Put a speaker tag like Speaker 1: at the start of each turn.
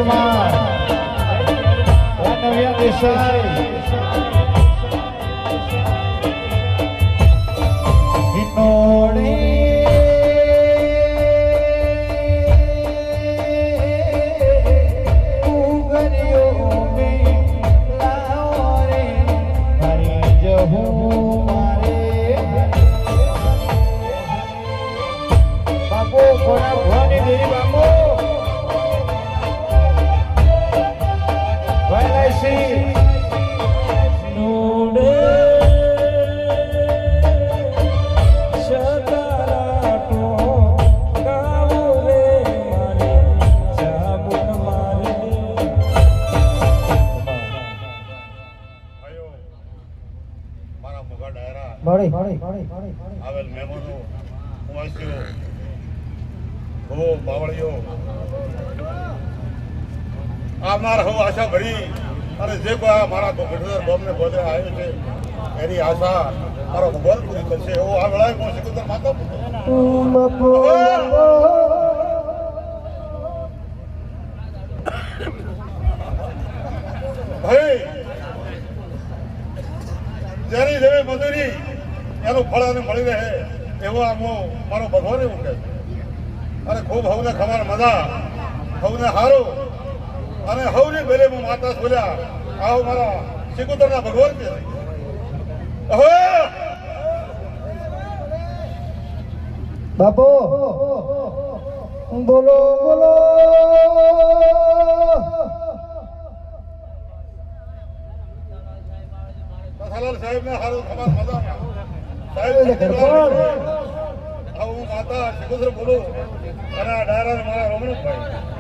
Speaker 1: મહેરબાન નવ્યા દેસાઈ
Speaker 2: આવેલ મહેમાનો મુવાસીઓ હો બાવળીઓ આવનાર હો આશા ભરી અને જે કોઈ આ મારા ગઢડર ગામને બોલે આવ્યો છે એની આશા મારો ભગવાન પૂરી કરશે એવો આ વેળાએ હું સિકંદર માતા ભાઈ જેની જેવી મજૂરી એનું ફળ અને મળી રહે એવો આમ મારો ભગવાન એવું કહે અને ખૂબ હવને ખબર મજા હવને હારું અને હવની બેલે હું માતા બોલ્યા આવો મારા સિકુતરના ભગવાન કે
Speaker 1: બાપુ બોલો બોલો
Speaker 2: સાહેબ ને હારું ખબર મજા સાહેબ હું માતા સિકુદર બોલું અને આ ડાયરા મારા રમણભાઈ